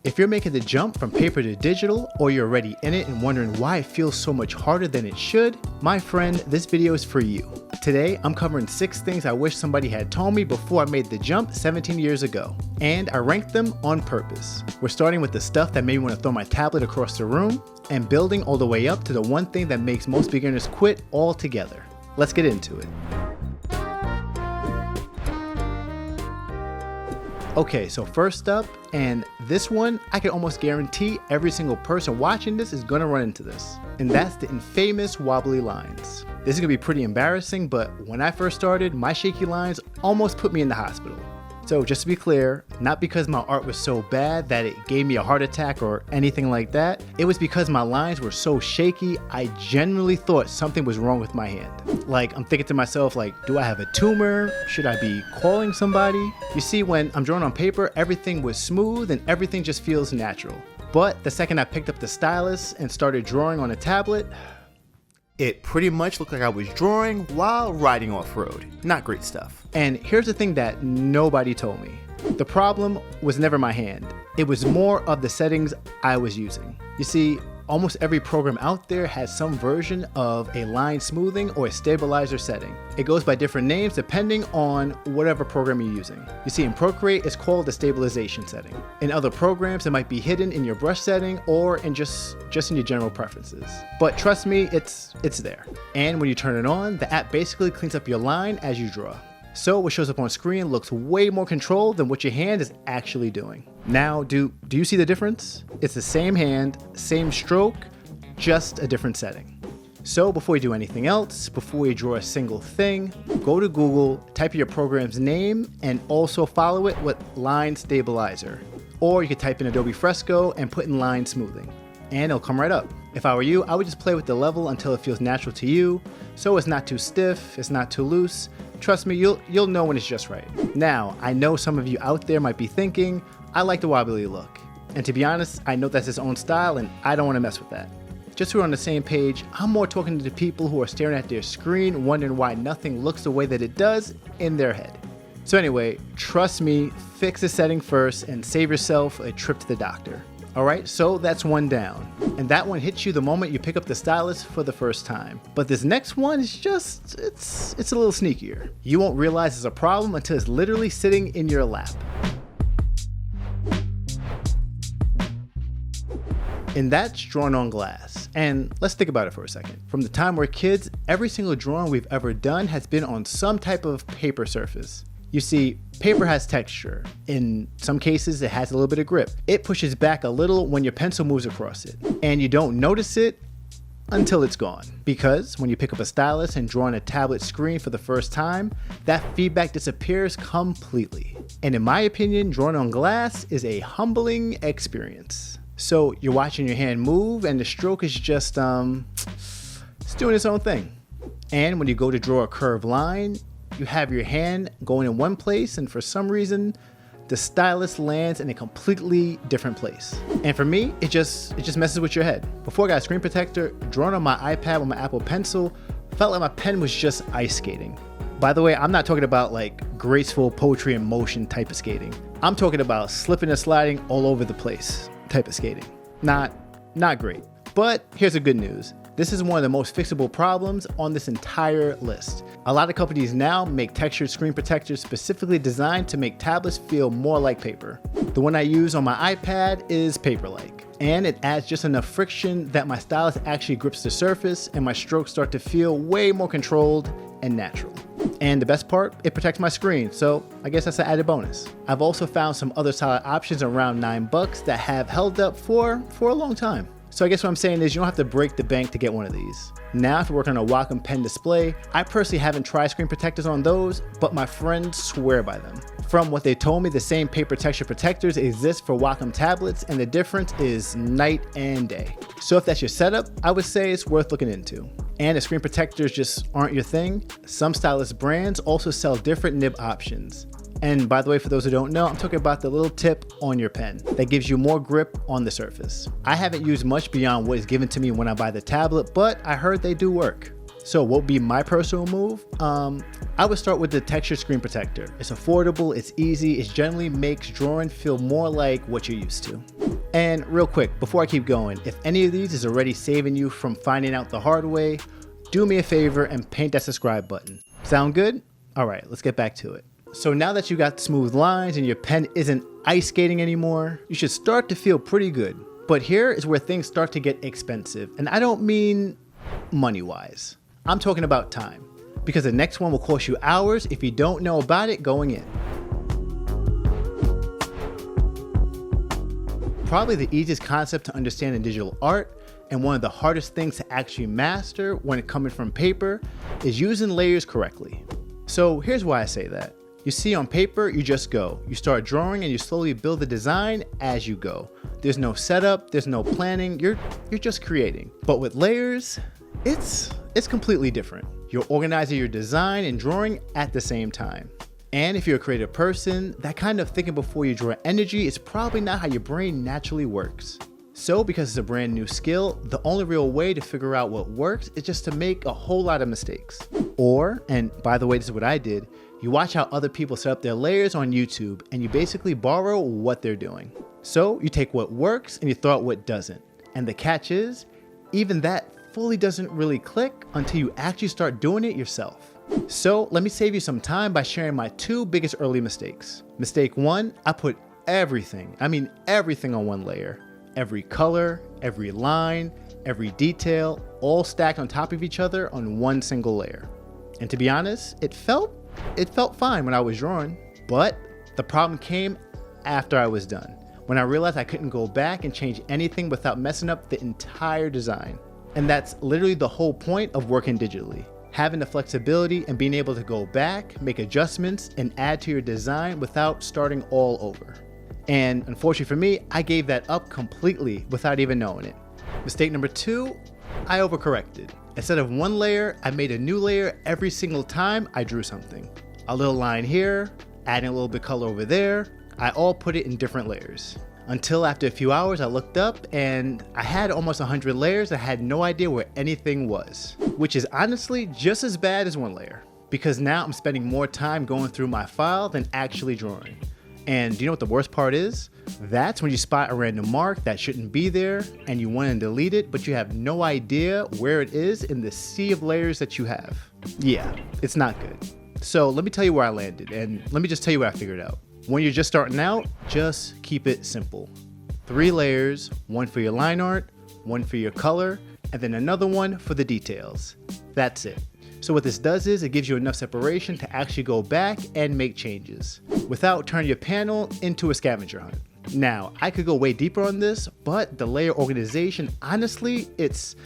If you're making the jump from paper to digital, or you're already in it and wondering why it feels so much harder than it should, my friend, this video is for you. Today, I'm covering 6 things I wish somebody had told me before I made the jump 17 years ago. And I ranked them on purpose. We're starting with the stuff that made me want to throw my tablet across the room, and building all the way up to the one thing that makes most beginners quit altogether. Let's get into it. Okay, so first up, and this one, I can almost guarantee every single person watching this is gonna run into this. And that's the infamous wobbly lines. This is gonna be pretty embarrassing, but when I first started, my shaky lines almost put me in the hospital. So just to be clear, not because my art was so bad that it gave me a heart attack or anything like that. It was because my lines were so shaky, I genuinely thought something was wrong with my hand. Like, I'm thinking to myself, like, do I have a tumor? Should I be calling somebody? You see, when I'm drawing on paper, everything was smooth and everything just feels natural. But the second I picked up the stylus and started drawing on a tablet, it pretty much looked like I was drawing while riding off-road. Not great stuff. And here's the thing that nobody told me. The problem was never my hand. It was more of the settings I was using. You see, almost every program out there has some version of a line smoothing or a stabilizer setting. It goes by different names depending on whatever program you're using. You see, in Procreate, it's called the stabilization setting. In other programs, it might be hidden in your brush setting or in just in your general preferences. But trust me, it's there. And when you turn it on, the app basically cleans up your line as you draw. So what shows up on screen looks way more controlled than what your hand is actually doing. Now, do you see the difference? It's the same hand, same stroke, just a different setting. So before you do anything else, before you draw a single thing, go to Google, type your program's name, and also follow it with line stabilizer. Or you could type in Adobe Fresco and put in line smoothing, and it'll come right up. If I were you, I would just play with the level until it feels natural to you, so it's not too stiff, it's not too loose. Trust me, you'll know when it's just right. Now, I know some of you out there might be thinking, I like the wobbly look. And to be honest, I know that's his own style and I don't want to mess with that. Just so we're on the same page, I'm more talking to the people who are staring at their screen wondering why nothing looks the way that it does in their head. So anyway, trust me, fix the setting first and save yourself a trip to the doctor. Alright, so that's one down. And that one hits you the moment you pick up the stylus for the first time. But this next one is just, it's a little sneakier. You won't realize it's a problem until it's literally sitting in your lap. And that's drawing on glass. And let's think about it for a second. From the time we're kids, every single drawing we've ever done has been on some type of paper surface. You see, paper has texture. In some cases, it has a little bit of grip. It pushes back a little when your pencil moves across it. And you don't notice it until it's gone. Because when you pick up a stylus and draw on a tablet screen for the first time, that feedback disappears completely. And in my opinion, drawing on glass is a humbling experience. So you're watching your hand move and the stroke is just, it's doing its own thing. And when you go to draw a curved line, you have your hand going in one place and for some reason, the stylus lands in a completely different place. And for me, it just messes with your head. Before I got a screen protector, drawing on my iPad with my Apple Pencil felt like my pen was just ice skating. By the way, I'm not talking about like graceful poetry in motion type of skating. I'm talking about slipping and sliding all over the place type of skating. Not great. But here's the good news. This is one of the most fixable problems on this entire list. A lot of companies now make textured screen protectors specifically designed to make tablets feel more like paper. The one I use on my iPad is paper-like, and it adds just enough friction that my stylus actually grips the surface and my strokes start to feel way more controlled and natural. And the best part, it protects my screen, so I guess that's an added bonus. I've also found some other solid options around $9 that have held up for a long time. So I guess what I'm saying is you don't have to break the bank to get one of these. Now, if you're working on a Wacom pen display, I personally haven't tried screen protectors on those, but my friends swear by them. From what they told me, the same paper texture protectors exist for Wacom tablets, and the difference is night and day. So if that's your setup, I would say it's worth looking into. And if screen protectors just aren't your thing, some stylus brands also sell different nib options. And by the way, for those who don't know, I'm talking about the little tip on your pen that gives you more grip on the surface. I haven't used much beyond what is given to me when I buy the tablet, but I heard they do work. So what would be my personal move? I would start with the texture screen protector. It's affordable, it's easy, it generally makes drawing feel more like what you're used to. And real quick, before I keep going, if any of these is already saving you from finding out the hard way, do me a favor and paint that subscribe button. Sound good? All right, let's get back to it. So now that you got smooth lines and your pen isn't ice skating anymore, you should start to feel pretty good. But here is where things start to get expensive. And I don't mean money-wise. I'm talking about time, because the next one will cost you hours if you don't know about it going in. Probably the easiest concept to understand in digital art, and one of the hardest things to actually master when it coming from paper, is using layers correctly. So here's why I say that. You see, on paper, you just go. You start drawing and you slowly build the design as you go. There's no setup, there's no planning, you're just creating. But with layers, it's completely different. You're organizing your design and drawing at the same time. And if you're a creative person, that kind of thinking before you draw energy is probably not how your brain naturally works. So because it's a brand new skill, the only real way to figure out what works is just to make a whole lot of mistakes. Or, and by the way, this is what I did, you watch how other people set up their layers on YouTube and you basically borrow what they're doing. So you take what works and you throw out what doesn't. And the catch is, even that fully doesn't really click until you actually start doing it yourself. So let me save you some time by sharing my two biggest early mistakes. Mistake one, I put everything on one layer. Every color, every line, every detail, all stacked on top of each other on one single layer. And to be honest, it felt fine when I was drawing, but the problem came after I was done, when I realized I couldn't go back and change anything without messing up the entire design. And that's literally the whole point of working digitally. Having the flexibility and being able to go back, make adjustments, and add to your design without starting all over. And unfortunately for me, I gave that up completely without even knowing it. Mistake number two, I overcorrected. Instead of one layer, I made a new layer every single time I drew something. A little line here, adding a little bit of color over there. I all put it in different layers. Until after a few hours, I looked up and I had almost 100 layers. I had no idea where anything was, which is honestly just as bad as one layer, because now I'm spending more time going through my file than actually drawing. And do you know what the worst part is? That's when you spot a random mark that shouldn't be there and you want to delete it, but you have no idea where it is in the sea of layers that you have. Yeah, it's not good. So let me tell you where I landed, and let me just tell you what I figured out. When you're just starting out, just keep it simple. 3 layers, one for your line art, one for your color, and then another one for the details. That's it. So what this does is it gives you enough separation to actually go back and make changes without turning your panel into a scavenger hunt. Now, I could go way deeper on this, but the layer organization, honestly, it's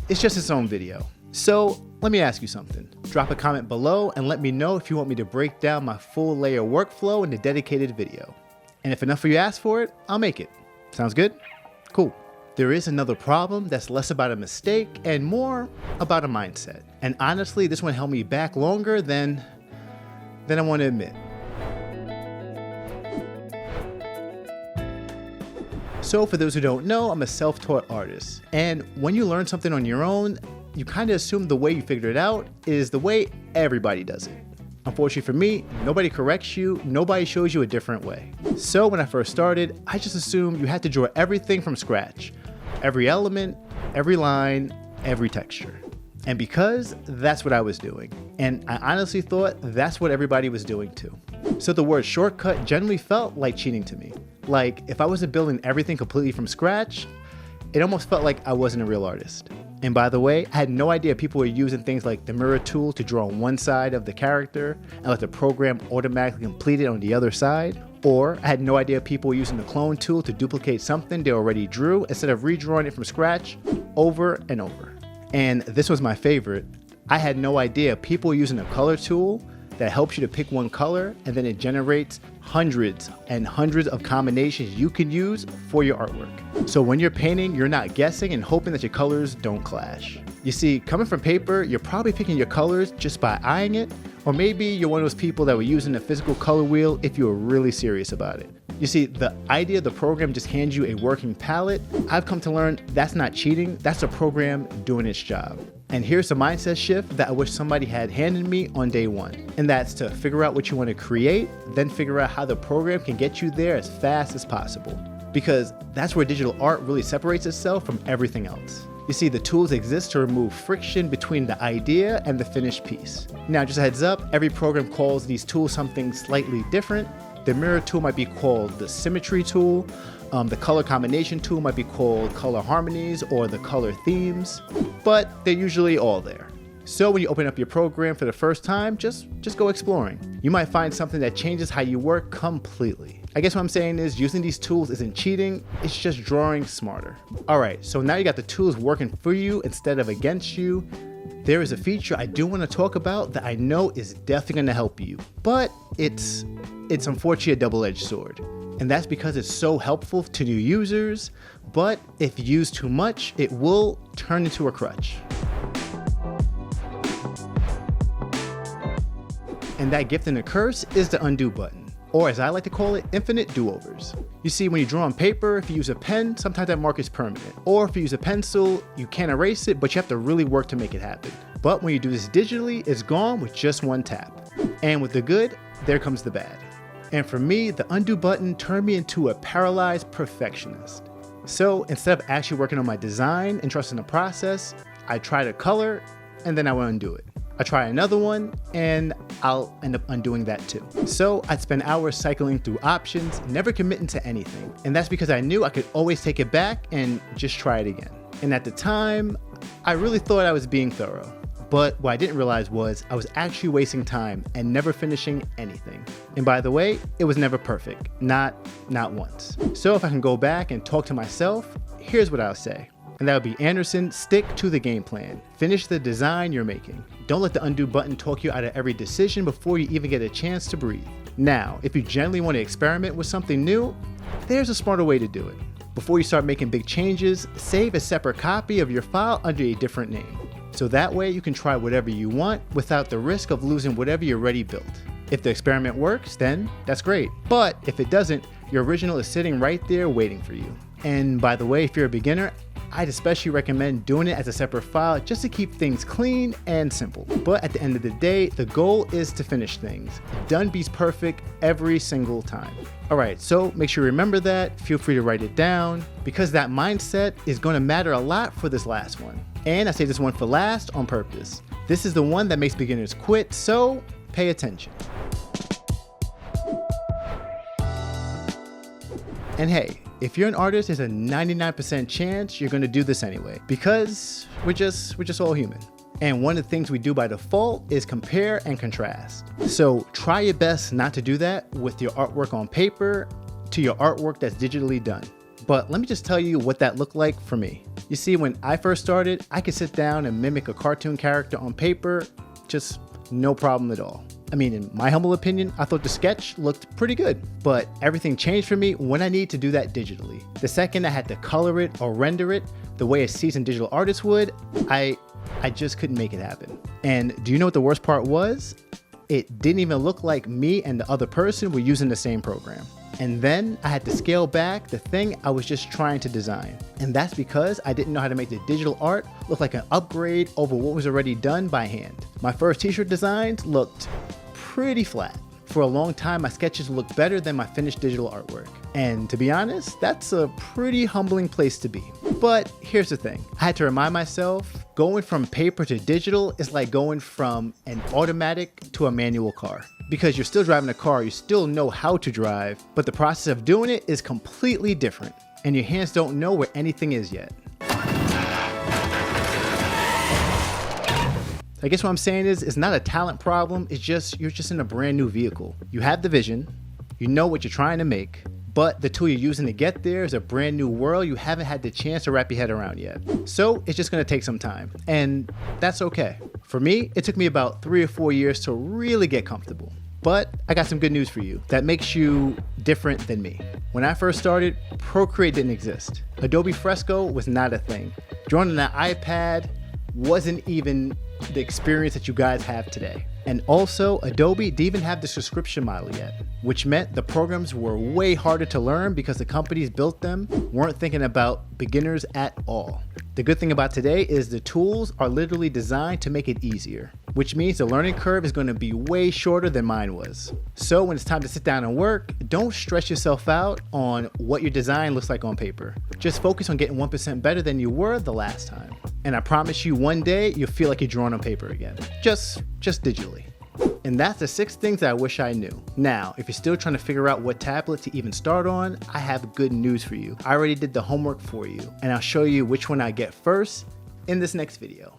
just its own video. So let me ask you something. Drop a comment below and let me know if you want me to break down my full layer workflow in a dedicated video. And if enough of you ask for it, I'll make it. Sounds good? Cool. There is another problem that's less about a mistake and more about a mindset. And honestly, this one held me back longer than I want to admit. So for those who don't know, I'm a self-taught artist. And when you learn something on your own, you kind of assume the way you figured it out is the way everybody does it. Unfortunately for me, nobody corrects you, nobody shows you a different way. So when I first started, I just assumed you had to draw everything from scratch. Every element, every line, every texture. And because that's what I was doing. And I honestly thought that's what everybody was doing too. So the word shortcut generally felt like cheating to me. Like if I wasn't building everything completely from scratch, it almost felt like I wasn't a real artist. And by the way, I had no idea people were using things like the mirror tool to draw on one side of the character and let the program automatically complete it on the other side. Or I had no idea people were using the clone tool to duplicate something they already drew instead of redrawing it from scratch over and over. And this was my favorite. I had no idea people were using a color tool that helps you to pick one color and then it generates hundreds and hundreds of combinations you can use for your artwork. So when you're painting, you're not guessing and hoping that your colors don't clash. You see, coming from paper, you're probably picking your colors just by eyeing it, or maybe you're one of those people that were using a physical color wheel if you were really serious about it. You see, the idea the program just hands you a working palette, I've come to learn that's not cheating, that's a program doing its job. And here's a mindset shift that I wish somebody had handed me on day one. And that's to figure out what you want to create, then figure out how the program can get you there as fast as possible. Because that's where digital art really separates itself from everything else. You see, the tools exist to remove friction between the idea and the finished piece. Now, just a heads up, every program calls these tools something slightly different. The mirror tool might be called the symmetry tool. The color combination tool might be called color harmonies or the color themes, but they're usually all there. So when you open up your program for the first time, just go exploring. You might find something that changes how you work completely. I guess what I'm saying is using these tools isn't cheating, it's just drawing smarter. All right, so now you got the tools working for you instead of against you. There is a feature I do want to talk about that I know is definitely going to help you, but it's unfortunately a double-edged sword. And that's because it's so helpful to new users, but if used too much, it will turn into a crutch. And that gift and a curse is the undo button, or as I like to call it, infinite do-overs. You see, when you draw on paper, if you use a pen, sometimes that mark is permanent. Or if you use a pencil, you can erase it, but you have to really work to make it happen. But when you do this digitally, it's gone with just one tap. And with the good, there comes the bad. And for me, the undo button turned me into a paralyzed perfectionist. So instead of actually working on my design and trusting the process, I try to color and then I will undo it. I try another one and I'll end up undoing that too. So I'd spend hours cycling through options, never committing to anything. And that's because I knew I could always take it back and just try it again. And at the time, I really thought I was being thorough. But what I didn't realize was I was actually wasting time and never finishing anything. And by the way, it was never perfect, not once. So if I can go back and talk to myself, here's what I'll say. And that would be, Anderson, stick to the game plan. Finish the design you're making. Don't let the undo button talk you out of every decision before you even get a chance to breathe. Now, if you genuinely want to experiment with something new, there's a smarter way to do it. Before you start making big changes, save a separate copy of your file under a different name. So that way you can try whatever you want without the risk of losing whatever you already built. If the experiment works, then that's great. But if it doesn't, your original is sitting right there waiting for you. And by the way, if you're a beginner, I'd especially recommend doing it as a separate file just to keep things clean and simple. But at the end of the day, the goal is to finish things. Done beats perfect every single time. All right, so make sure you remember that. Feel free to write it down because that mindset is going to matter a lot for this last one. And I say this one for last on purpose. This is the one that makes beginners quit, so pay attention. And hey, if you're an artist, there's a 99% chance you're gonna do this anyway, because we're just all human. And one of the things we do by default is compare and contrast. So try your best not to do that with your artwork on paper to your artwork that's digitally done. But let me just tell you what that looked like for me. You see, when I first started, I could sit down and mimic a cartoon character on paper, just no problem at all. I mean, in my humble opinion, I thought the sketch looked pretty good, but everything changed for me when I need to do that digitally. The second I had to color it or render it the way a seasoned digital artist would, I just couldn't make it happen. And do you know what the worst part was? It didn't even look like me and the other person were using the same program. And then I had to scale back the thing I was just trying to design. And that's because I didn't know how to make the digital art look like an upgrade over what was already done by hand. My first t-shirt designs looked pretty flat. For a long time, my sketches looked better than my finished digital artwork. And to be honest, that's a pretty humbling place to be. But here's the thing. I had to remind myself, going from paper to digital is like going from an automatic to a manual car. Because you're still driving a car, you still know how to drive, but the process of doing it is completely different. And your hands don't know where anything is yet. I guess what I'm saying is, it's not a talent problem, it's just, you're just in a brand new vehicle. You have the vision, you know what you're trying to make, but the tool you're using to get there is a brand new world you haven't had the chance to wrap your head around yet. So it's just gonna take some time, and that's okay. For me, it took me about 3 or 4 years to really get comfortable. But I got some good news for you that makes you different than me. When I first started, Procreate didn't exist. Adobe Fresco was not a thing. Drawing on an iPad wasn't even the experience that you guys have today. And also, Adobe didn't even have the subscription model yet. which meant the programs were way harder to learn because the companies built them weren't thinking about beginners at all. The good thing about today is the tools are literally designed to make it easier, which means the learning curve is going to be way shorter than mine was. So when it's time to sit down and work, don't stress yourself out on what your design looks like on paper. Just focus on getting 1% better than you were the last time. And I promise you one day you'll feel like you're drawing on paper again. Just digitally. And that's the 6 things that I wish I knew. Now, if you're still trying to figure out what tablet to even start on, I have good news for you. I already did the homework for you, and I'll show you which one I get first in this next video.